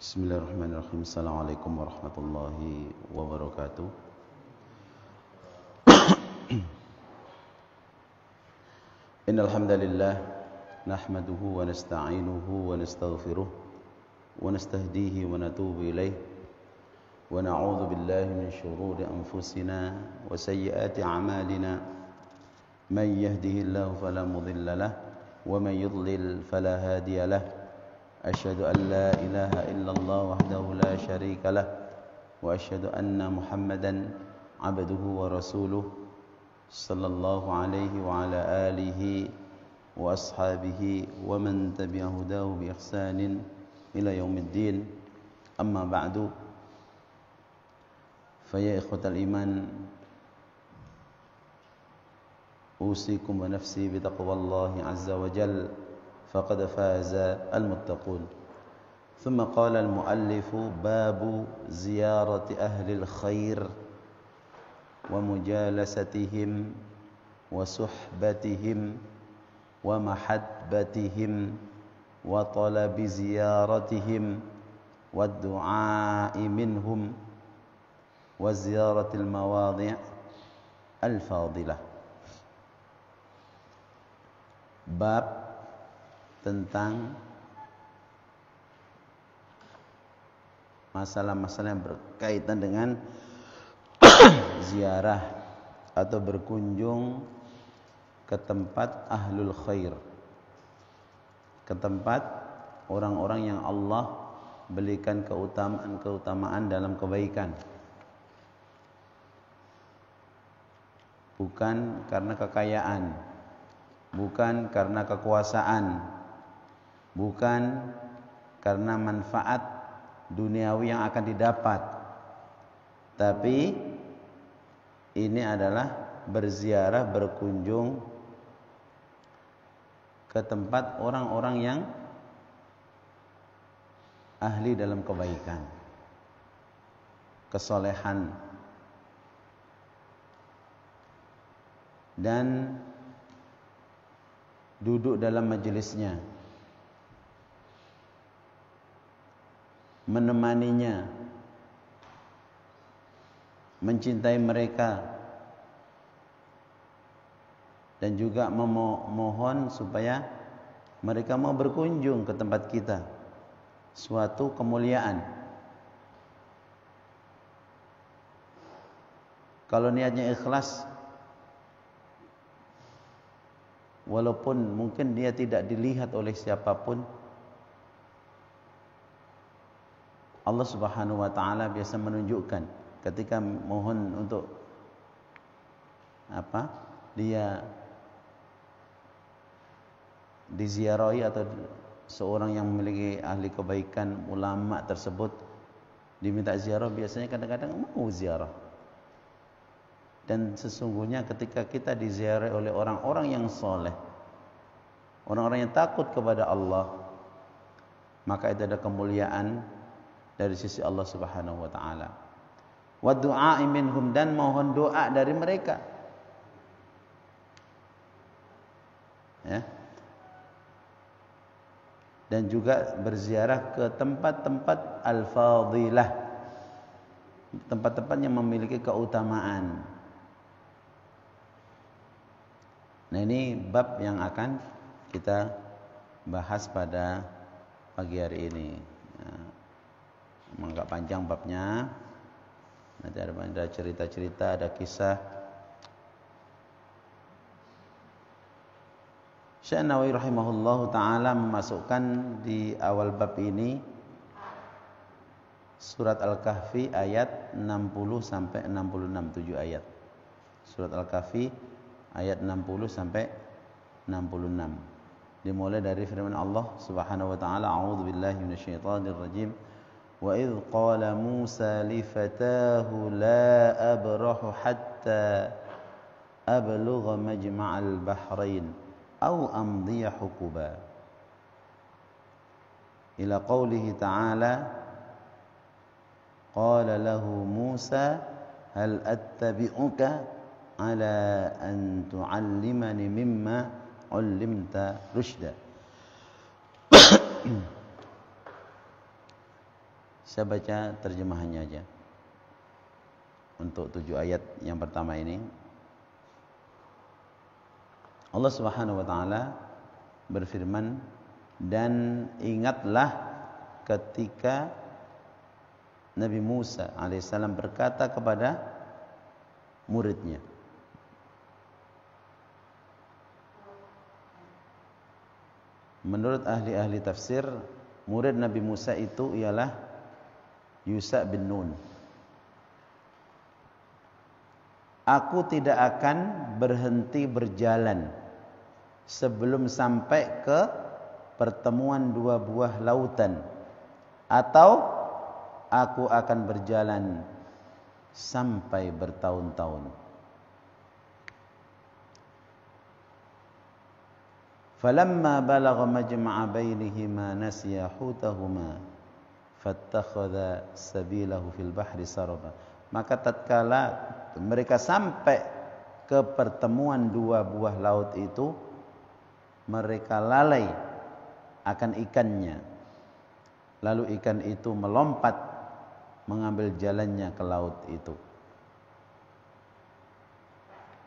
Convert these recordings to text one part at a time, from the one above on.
Bismillahirrahmanirrahim. Assalamualaikum warahmatullahi wabarakatuh. Innal hamdalillah nahmaduhu wa nasta'inuhu wa nastaghfiruh wa nastahdihi wa natubu ilaih wa na'udzu billahi min shururi anfusina wa sayyiati a'malina. Man yahdihillahu fala mudilla lahu wa man yudlil fala hadiya lahu. أشهد أن لا إله إلا الله وحده لا شريك له وأشهد أن محمدا عبده ورسوله صلى الله عليه وعلى آله وأصحابه ومن تبع هداه بإحسان إلى يوم الدين. أما بعد فيا إخوة الإيمان أوصيكم ونفسي بتقوى الله عز وجل فقد فاز المتقون. ثم قال المؤلف باب زيارة أهل الخير ومجالستهم وصحبتهم ومحبتهم وطلب زيارتهم والدعاء منهم وزيارة المواضع الفاضلة. Bab tentang masalah-masalah yang berkaitan dengan ziarah atau berkunjung ke tempat ahlul khair, ke tempat orang-orang yang Allah berikan keutamaan dalam kebaikan, bukan karena kekayaan, bukan karena kekuasaan, bukan karena manfaat duniawi yang akan didapat, tapi ini adalah berziarah, berkunjung ke tempat orang-orang yang ahli dalam kebaikan, kesolehan, dan duduk dalam majelisnya, menemaninya, mencintai mereka, dan juga memohon supaya mereka mau berkunjung ke tempat kita. Suatu kemuliaan. Kalau niatnya ikhlas, walaupun mungkin dia tidak dilihat oleh siapapun, Allah Subhanahu wa taala biasa menunjukkan ketika mohon untuk dia diziarahi atau seorang yang memiliki ahli kebaikan, ulama tersebut diminta ziarah, biasanya kadang-kadang mau ziarah. Dan sesungguhnya ketika kita diziarahi oleh orang-orang yang soleh, orang-orang yang takut kepada Allah, maka itu ada kemuliaan dari sisi Allah Subhanahu wa taala. Wa du'a minhum, dan mohon doa dari mereka. Ya. Dan juga berziarah ke tempat-tempat al-fadilah, tempat-tempat yang memiliki keutamaan. Nah, ini bab yang akan kita bahas pada pagi hari ini. Memang agak panjang babnya. Nanti ada cerita-cerita, ada kisah. Syekh Nawawi rahimahullahu taala memasukkan di awal bab ini surat Al-Kahfi ayat 60 sampai 66, 7 ayat. Surat Al-Kahfi ayat 60 sampai 66. Dimulai dari firman Allah Subhanahu wa taala, a'udzubillahi minasyaitonir rajim. Wa idh qala Musa li fatahu la abrahu hatta ablugha majma'al bahrain aw amdiya huquba. Ila qawlihi ta'ala, qala lahu Musa hal attabi'uka ala an tu'allimani mimma 'ullimta rusyda. Saya baca terjemahannya aja. Untuk 7 ayat yang pertama ini, Allah Subhanahu wa taala berfirman, dan ingatlah ketika Nabi Musa alaihissalam berkata kepada muridnya. Menurut ahli-ahli tafsir, murid Nabi Musa itu ialah Yusha bin Nun. Aku tidak akan berhenti berjalan sebelum sampai ke pertemuan 2 buah lautan, atau aku akan berjalan sampai bertahun-tahun. Falamma balagha majma'a bainihima nasiya hutahuma fattakhadha sabilahu fil bahri saraba. Maka tatkala mereka sampai ke pertemuan 2 buah laut itu, mereka lalai akan ikannya. Lalu ikan itu melompat mengambil jalannya ke laut itu.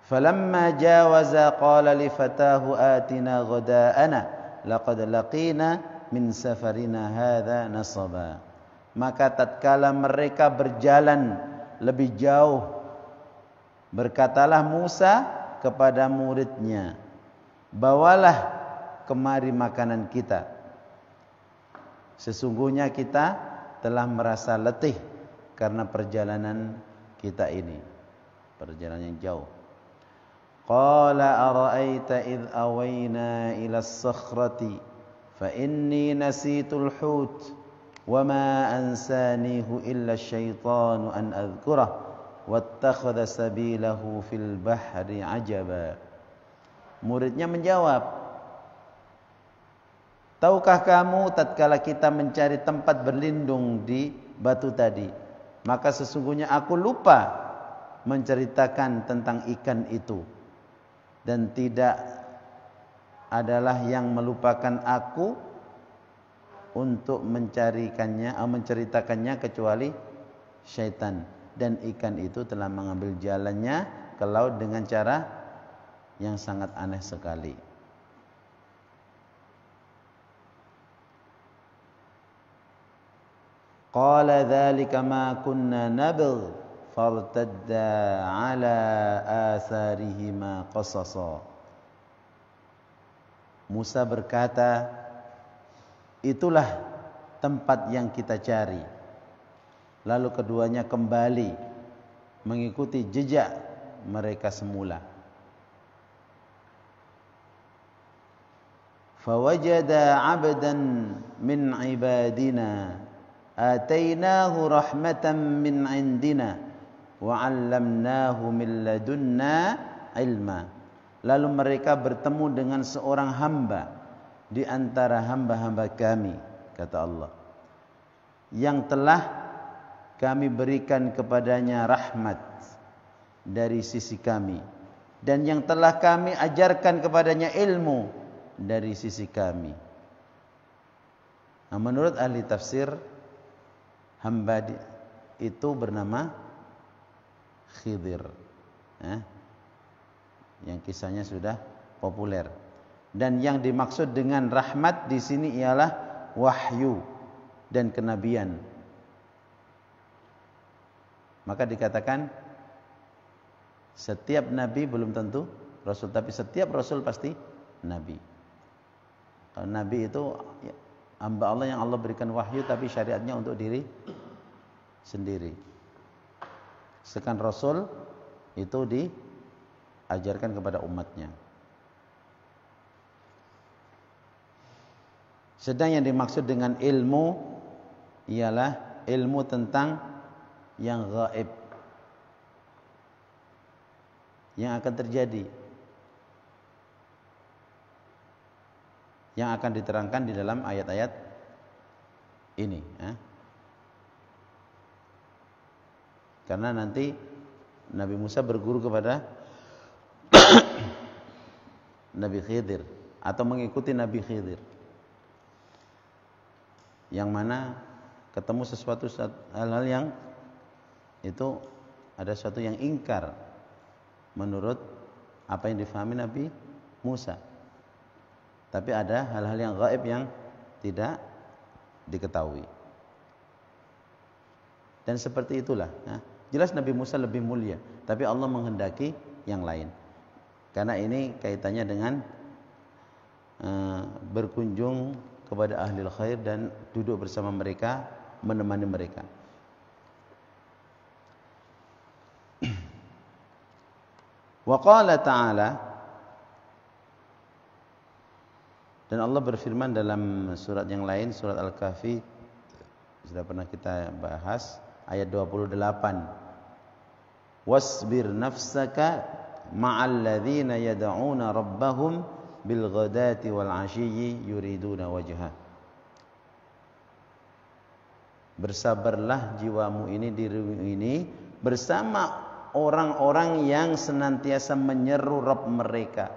Falamma jawaza qala li fatahu atina ghada'ana laqad laqina min safarina hadza nasaba. Maka tatkala mereka berjalan lebih jauh, berkatalah Musa kepada muridnya, bawalah kemari makanan kita. Sesungguhnya kita telah merasa letih karena perjalanan kita ini, perjalanan yang jauh. Qala ara'aita idh awayna ila as-sakhrati fa inni nasitul hut wa ma ansanihu illa asy-syaitanu an adhkurah wattakhadha sabilahu fil bahri ajaba. Muridnya menjawab, tahukah kamu tatkala kita mencari tempat berlindung di batu tadi, maka sesungguhnya aku lupa menceritakan tentang ikan itu, dan tidak adalah yang melupakan aku untuk menceritakannya kecuali syaitan, dan ikan itu telah mengambil jalannya ke laut dengan cara yang sangat aneh sekali. Qala dzalika ma kunna nabghi fartadda ala atharihima qasasa. Musa berkata, itulah tempat yang kita cari. Lalu keduanya kembali mengikuti jejak mereka semula. Fawajada 'abdan min 'ibadina atainahu rahmatan min 'indina wa 'allamnahu min ladunna ilma. Lalu mereka bertemu dengan seorang hamba di antara hamba-hamba kami, kata Allah, yang telah kami berikan kepadanya rahmat dari sisi kami, dan yang telah kami ajarkan kepadanya ilmu dari sisi kami. Nah, menurut ahli tafsir, hamba itu bernama Khidir, yang kisahnya sudah populer. Dan yang dimaksud dengan rahmat di sini ialah wahyu dan kenabian. Maka dikatakan setiap nabi belum tentu rasul, tapi setiap rasul pasti nabi. Nabi itu hamba Allah yang Allah berikan wahyu, tapi syariatnya untuk diri sendiri. Sedangkan rasul itu diajarkan kepada umatnya. Sedang yang dimaksud dengan ilmu ialah ilmu tentang yang gaib, yang akan terjadi, yang akan diterangkan di dalam ayat-ayat ini. Karena nanti Nabi Musa berguru kepada Nabi Khidir atau mengikuti Nabi Khidir, yang mana ketemu sesuatu hal-hal yang itu ada sesuatu yang ingkar menurut apa yang difahami Nabi Musa. Tapi ada hal-hal yang gaib yang tidak diketahui. Dan seperti itulah. Nah, jelas Nabi Musa lebih mulia, tapi Allah menghendaki yang lain. Karena ini kaitannya dengan berkunjung kepada ahli khair dan duduk bersama mereka, menemani mereka. Wa qala ta'ala, dan Allah berfirman dalam surat yang lain, surat Al-Kahfi, sudah pernah kita bahas, ayat 28. Wasbir nafsaka ma'al ladzina yad'una rabbahum bil ghadati wal 'ashiyyi yuriduna wajha. Bersabarlah jiwamu ini, dirimu ini bersama orang-orang yang senantiasa menyeru Rabb mereka,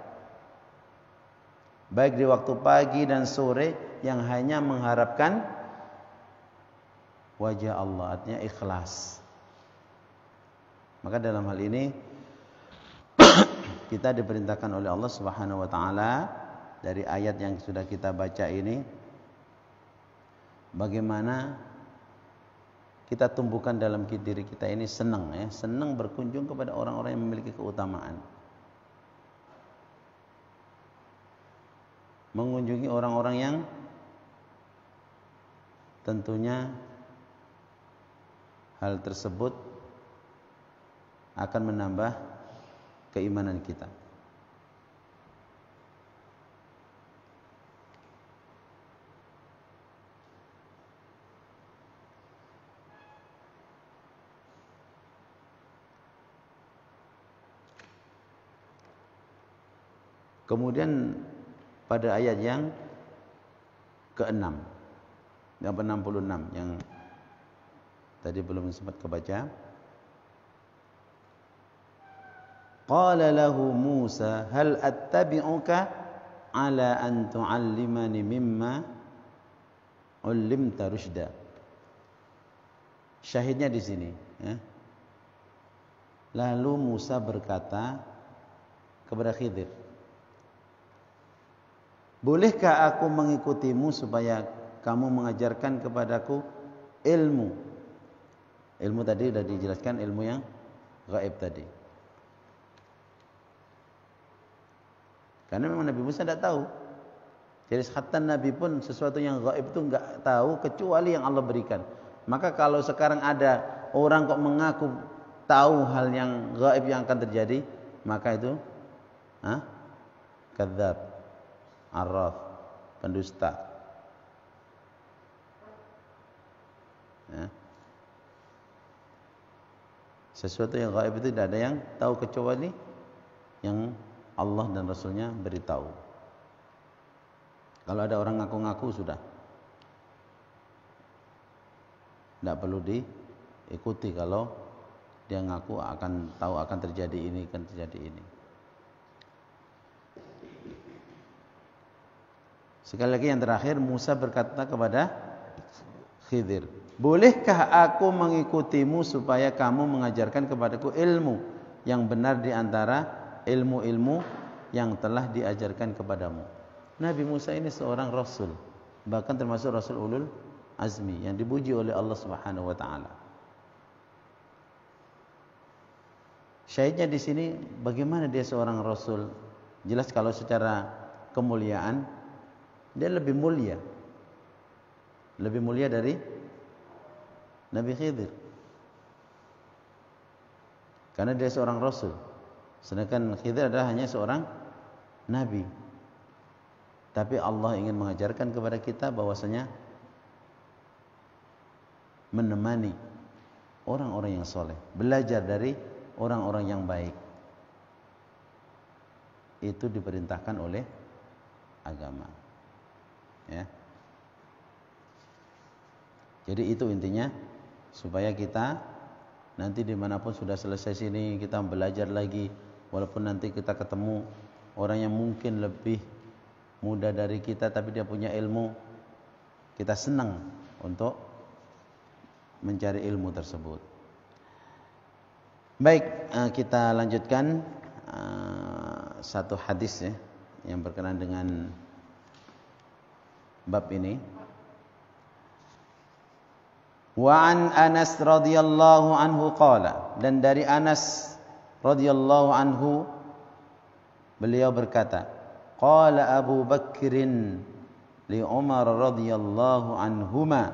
baik di waktu pagi dan sore, yang hanya mengharapkan wajah Allah, artinya ikhlas. Maka dalam hal ini kita diperintahkan oleh Allah Subhanahu wa taala dari ayat yang sudah kita baca ini, bagaimana kita tumbuhkan dalam diri kita ini senang, senang berkunjung kepada orang-orang yang memiliki keutamaan. Mengunjungi orang-orang yang tentunya hal tersebut akan menambah keimanan kita. Kemudian pada ayat yang ke-6, yang ke-66 yang tadi belum sempat kebaca. Qala lahu Musa hal attabi'uka ala an tu'allimani mimma 'ullimta rusyda. Syahidnya di sini, ya. Lalu Musa berkata kepada Khidir, bolehkah aku mengikutimu supaya kamu mengajarkan kepadaku ilmu? Ilmu tadi sudah dijelaskan, ilmu yang gaib tadi. Karena memang Nabi Musa tidak tahu. Jadi khatam Nabi pun sesuatu yang gaib itu enggak tahu kecuali yang Allah berikan. Maka kalau sekarang ada orang kok mengaku tahu hal yang gaib yang akan terjadi, maka itu kadzab, arraf, pendusta. Ya. Sesuatu yang gaib itu tidak ada yang tahu kecuali yang Allah dan Rasulnya beritahu. Kalau ada orang ngaku-ngaku sudah tidak perlu diikuti kalau dia ngaku akan tahu akan terjadi ini, akan terjadi ini. Sekali lagi yang terakhir, Musa berkata kepada Khidir, bolehkah aku mengikutimu supaya kamu mengajarkan kepadaku ilmu yang benar di antara ilmu-ilmu yang telah diajarkan kepadamu. Nabi Musa ini seorang rasul, bahkan termasuk rasul ulul azmi yang dipuji oleh Allah Subhanahu wa taala. Syahidnya di sini bagaimana dia seorang rasul? Jelas kalau secara kemuliaan dia lebih mulia. Lebih mulia dari Nabi Khidir. Karena dia seorang rasul. Sedangkan Khidir adalah hanya seorang nabi. Tapi Allah ingin mengajarkan kepada kita bahwasanya menemani orang-orang yang soleh, belajar dari orang-orang yang baik, itu diperintahkan oleh agama. Ya. Jadi itu intinya, supaya kita nanti dimanapun sudah selesai sini, kita belajar lagi. Walaupun nanti kita ketemu orang yang mungkin lebih muda dari kita, tapi dia punya ilmu, kita senang untuk mencari ilmu tersebut. Baik, kita lanjutkan satu hadis ya yang berkenaan dengan bab ini. Wa an Anas radhiyallahu anhu qala, dan dari Anas radhiyallahu anhu beliau berkata, qala Abu Bakrin li Umar radhiyallahu anhuma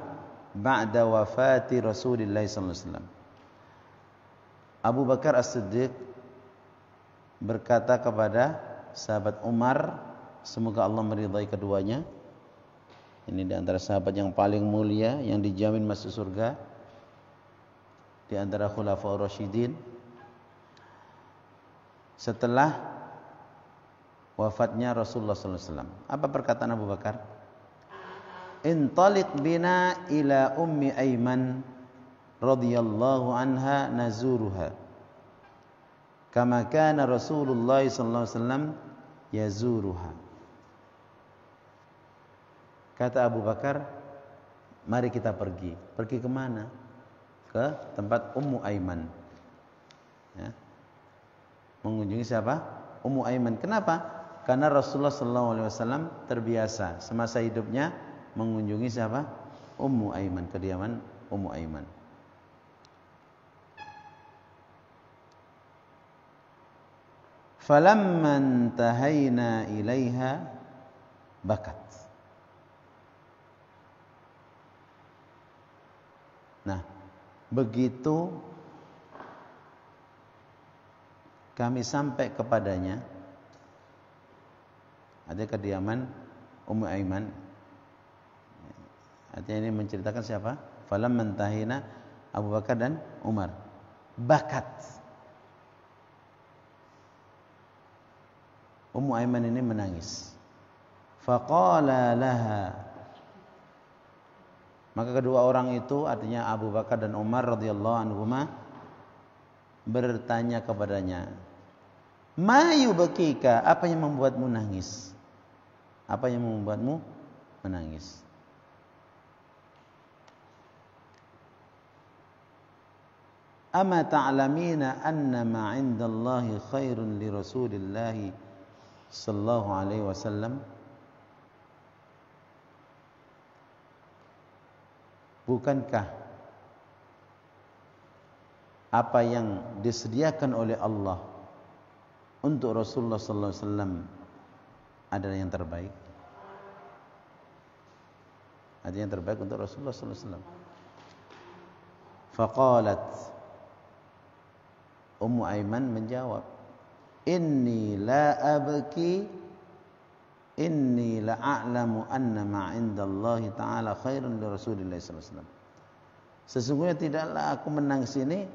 ba'da wafati Rasulillah sallallahu alaihi wasallam. Abu Bakar As-Siddiq berkata kepada sahabat Umar, semoga Allah meridai keduanya. Ini di antara sahabat yang paling mulia, yang dijamin masuk surga di antara khulafaur rasyidin. Setelah wafatnya Rasulullah sallallahu alaihi wasallam, apa perkataan Abu Bakar? Intaliq bina ila ummi Aiman radhiyallahu anha nazuruha kama kana Rasulullah sallallahu alaihi wasallam yazuruha. Kata Abu Bakar, mari kita pergi. Pergi kemana? Ke tempat Ummu Aiman. Ya. Mengunjungi siapa? Ummu Aiman. Kenapa? Karena Rasulullah SAW terbiasa semasa hidupnya mengunjungi siapa? Ummu Aiman, kediaman Ummu Aiman. Falamma intahayna ilaiha bakat. Nah, begitu kami sampai kepadanya, ada kediaman Ummu Aiman. Artinya ini menceritakan siapa? Falamma intahayna, Abu Bakar dan Umar. Bakat. Ummu Aiman ini menangis. Faqala laha, maka kedua orang itu, artinya Abu Bakar dan Umar radhiyallahu anhuma, bertanya kepadanya, "Ma yubkika?" Apa yang membuatmu nangis? Apa yang membuatmu menangis? Ama ta'lamina anna ma 'indallahi khairun li Rasulillah sallallahu alaihi wasallam? Bukankah apa yang disediakan oleh Allah untuk Rasulullah sallallahu alaihi wasallam adalah yang terbaik? Ada yang terbaik untuk Rasulullah sallallahu alaihi wasallam. Faqalat, Ummu Aiman menjawab, inni la a'lamu anna ma 'indallahi ta'ala khairun li Rasulillah sallallahu alaihi wasallam. Sesungguhnya tidaklah aku menangis ini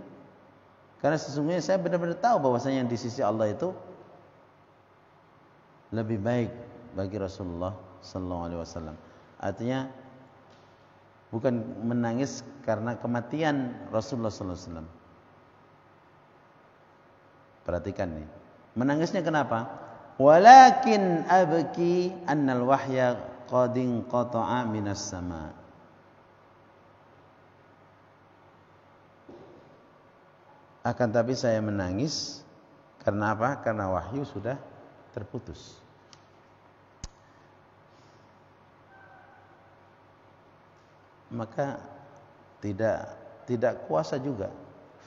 karena sesungguhnya saya benar-benar tahu bahwasanya yang di sisi Allah itu lebih baik bagi Rasulullah sallallahu alaihi wasallam. Artinya bukan menangis karena kematian Rasulullah sallallahu alaihi wasallam. Perhatikan nih. Menangisnya kenapa? Walakin abki annal wahya qad inqata'a minas sama. Akan tapi saya menangis karena apa? Karena wahyu sudah terputus. Maka tidak kuasa juga.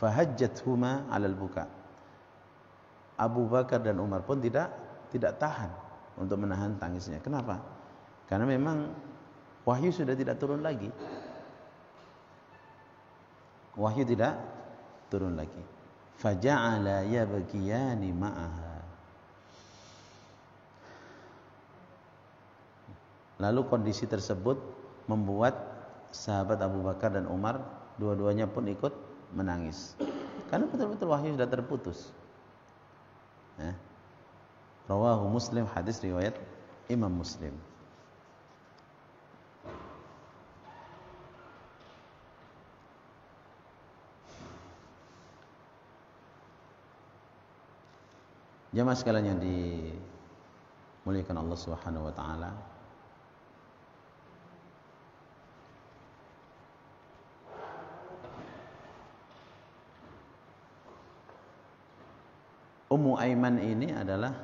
Fahajjathuma 'alal buka. Abu Bakar dan Umar pun tidak tahan untuk menahan tangisnya. Kenapa? Karena memang wahyu sudah tidak turun lagi. Wahyu tidak turun lagi. Faja'ala yabkiyani ma'aha. Lalu kondisi tersebut membuat sahabat Abu Bakar dan Umar dua-duanya pun ikut menangis. Karena betul-betul wahyu sudah terputus. Rawahu Muslim, hadis riwayat Imam Muslim. Jamaah sekalian yang dimuliakan Allah Subhanahu wa taala. Ummu Aiman ini adalah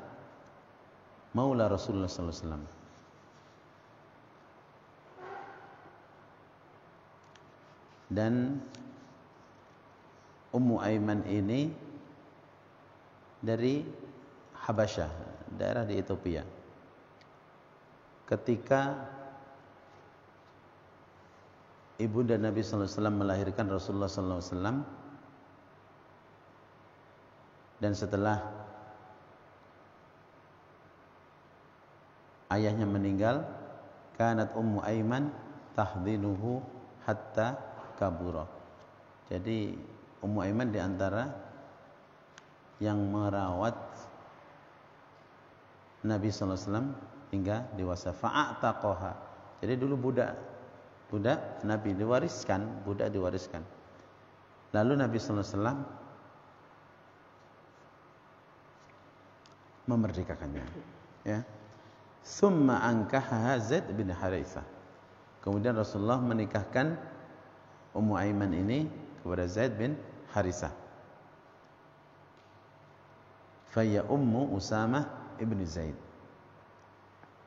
maula Rasulullah sallallahu alaihi wasallam. Dan Ummu Aiman ini dari Habasyah, daerah di Ethiopia. Ketika ibunda Nabi sallallahu alaihi wasallam melahirkan Rasulullah sallallahu alaihi wasallam, dan setelah ayahnya meninggal, kanat Ummu Aiman tahdinuhu hatta kabura. Jadi Ummu Aiman di antara yang merawat Nabi sallallahu alaihi wasallam hingga dewasa. Fa'ataqaha. Jadi dulu budak Nabi diwariskan, budak diwariskan. Lalu Nabi sallallahu alaihi wasallam memerdekakannya, ya. Summa ankahaha Zaid bin Haritsah. Kemudian Rasulullah menikahkan Ummu Aiman ini kepada Zaid bin Haritsah. Faya Ummu Usamah ibn Zaid.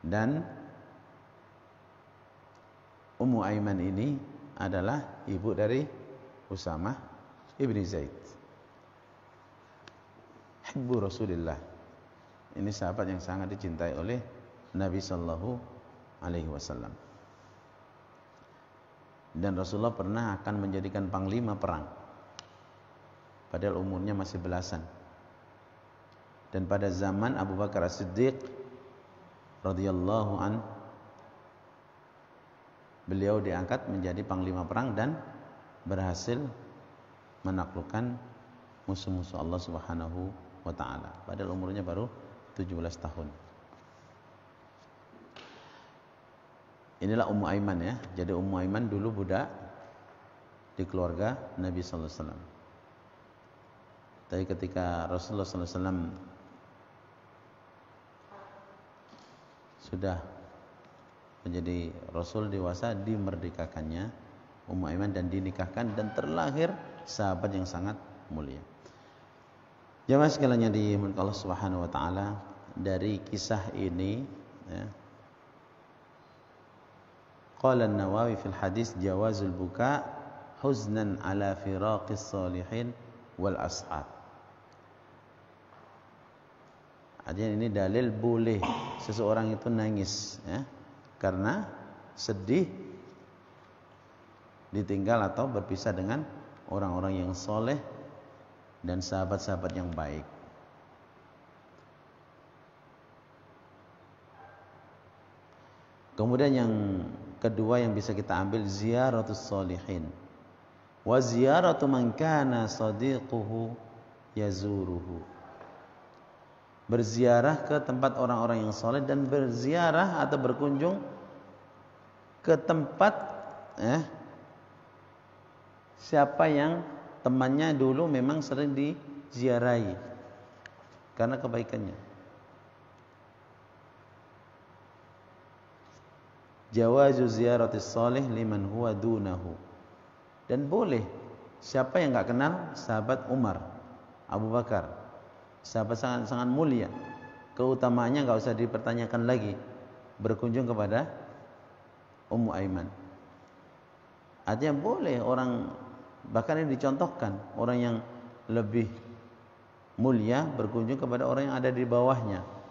Dan Ummu Aiman ini adalah ibu dari Usamah ibn Zaid. Hibbu Rasulillah. Ini sahabat yang sangat dicintai oleh Nabi sallallahu alaihi wasallam. Dan Rasulullah pernah akan menjadikan panglima perang. Padahal umurnya masih belasan. Dan pada zaman Abu Bakar As-Siddiq radhiyallahu an, beliau diangkat menjadi panglima perang dan berhasil menaklukkan musuh-musuh Allah Subhanahu wa taala. Padahal umurnya baru 17 tahun. Inilah Ummu Aiman, ya. Jadi Ummu Aiman dulu budak di keluarga Nabi sallallahu alaihi wasallam. Tapi ketika Rasulullah sallallahu alaihi wasallam sudah menjadi Rasul dewasa, dimerdekakannya Ummu Aiman dan dinikahkan, dan terlahir sahabat yang sangat mulia. Jamaah sekalian yang dimuliakan Allah Subhanahu wa taala, dari kisah ini, ya, qala an-Nawawi fil hadis jawazul buka huznan ala firaqis salihin wal ashab. Artinya ini dalil boleh seseorang itu nangis, ya, karena sedih ditinggal atau berpisah dengan orang-orang yang soleh dan sahabat-sahabat yang baik. Kemudian yang kedua yang bisa kita ambil, ziyaratus sholihin wa ziyaratu man kana sadiquhu yazuruhu. Berziarah ke tempat orang-orang yang soleh dan berziarah atau berkunjung ke tempat siapa yang temannya dulu memang sering diziarahi karena kebaikannya. Jawazu ziyaratis sholih liman huwa dunahu. Dan boleh siapa yang enggak kenal sahabat Umar, Abu Bakar, sahabat sangat mulia, keutamaannya enggak usah dipertanyakan lagi, berkunjung kepada Ummu Aiman. Artinya boleh orang, bahkan ini dicontohkan, orang yang lebih mulia berkunjung kepada orang yang ada di bawahnya.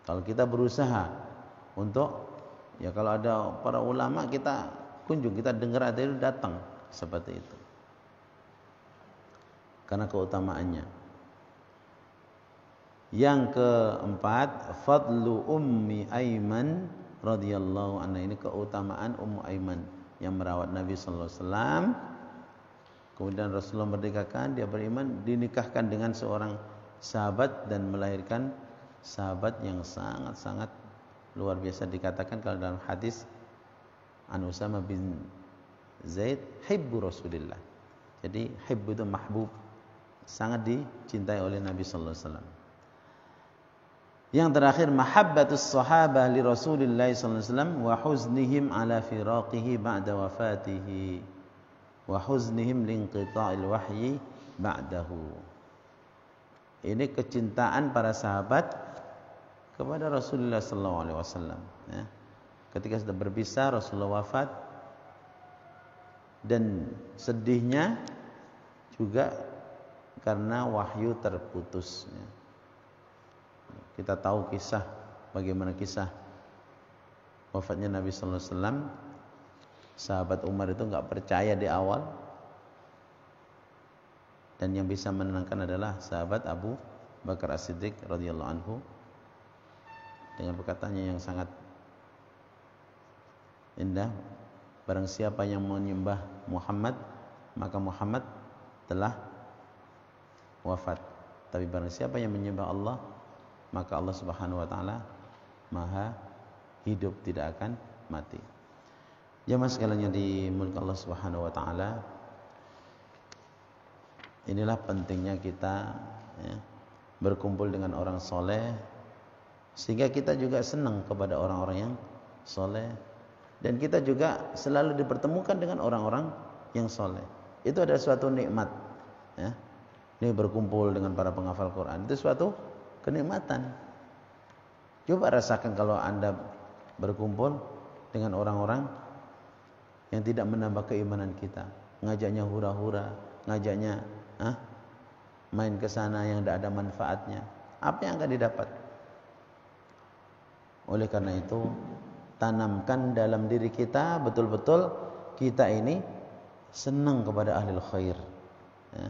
Kalau kita berusaha untuk, ya kalau ada para ulama kita kunjung, kita dengar ada itu, datang seperti itu. Karena keutamaannya. Yang keempat, fadlu Ummi Aiman radhiyallahu anha. Ini keutamaan Ummu Aiman yang merawat Nabi sallallahu alaihi wasallam. Kemudian Rasulullah merdekakan, dia beriman, dinikahkan dengan seorang sahabat dan melahirkan sahabat yang sangat-sangat luar biasa. Dikatakan kalau dalam hadis an Usamah bin Zaid, hibbu Rasulillah. Jadi hibbu itu mahbub, sangat dicintai oleh Nabi sallallahu alaihi wasallam. Yang terakhir, mahabbatus sahabah li Rasulillah sallallahu alaihi wasallam wa huznihim ala firaqihi ba'da wafatihi. wa huznihim linqita'il wahyi ba'dahu. Ini kecintaan para sahabat kepada Rasulullah sallallahu alaihi wasallam, ya. Ketika sudah berpisah, Rasulullah wafat, dan sedihnya juga karena wahyu terputus, ya. Kita tahu bagaimana kisah wafatnya Nabi sallallahu alaihi wasallam. Sahabat Umar itu enggak percaya di awal, dan yang bisa menenangkan adalah sahabat Abu Bakar As-Siddiq radhiyallahu anhu dengan perkataannya yang sangat indah, barang siapa yang menyembah Muhammad maka Muhammad telah wafat, tapi barang siapa yang menyembah Allah maka Allah Subhanahu wa taala Maha hidup, tidak akan mati. Jamaah sekalian yang dimuliakan Allah Subhanahu wa taala, inilah pentingnya kita, ya, berkumpul dengan orang soleh, sehingga kita juga senang kepada orang-orang yang soleh, dan kita juga selalu dipertemukan dengan orang-orang yang soleh. Itu adalah suatu nikmat, ya. Ini berkumpul dengan para penghafal Quran itu suatu kenikmatan. Coba rasakan kalau Anda berkumpul dengan orang-orang yang tidak menambah keimanan kita, ngajaknya hura-hura, ngajaknya main ke sana yang tidak ada manfaatnya. Apa yang akan didapat? Oleh karena itu, tanamkan dalam diri kita betul-betul kita ini senang kepada ahlul khair, ya.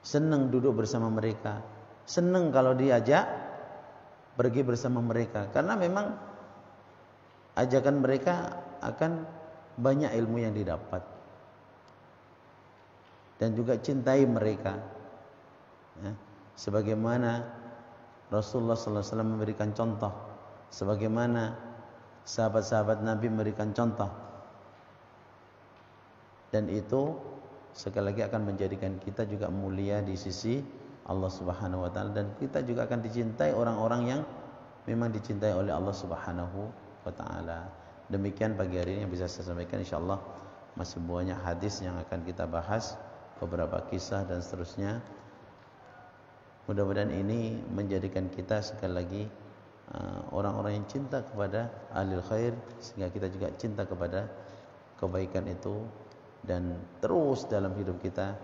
Senang duduk bersama mereka, senang kalau diajak pergi bersama mereka, karena memang ajakan mereka akan banyak ilmu yang didapat, dan juga cintai mereka, ya. Sebagaimana Rasulullah SAW memberikan contoh, sebagaimana sahabat-sahabat Nabi memberikan contoh, dan itu sekali lagi akan menjadikan kita juga mulia di sisi Allah Subhanahu wa taala, dan kita juga akan dicintai orang-orang yang memang dicintai oleh Allah Subhanahu wa taala. Demikian pagi hari ini yang bisa saya sampaikan. Insyaallah masih banyak hadis yang akan kita bahas, beberapa kisah dan seterusnya. Mudah-mudahan ini menjadikan kita sekali lagi orang-orang yang cinta kepada ahlul khair, sehingga kita juga cinta kepada kebaikan itu, dan terus dalam hidup kita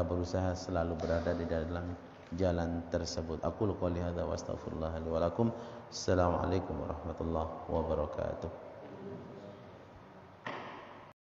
berusaha selalu berada di dalam jalan tersebut. Aqulu qouli hadza wa astaghfirullah li wa lakum. Assalamualaikum warahmatullahi wabarakatuh.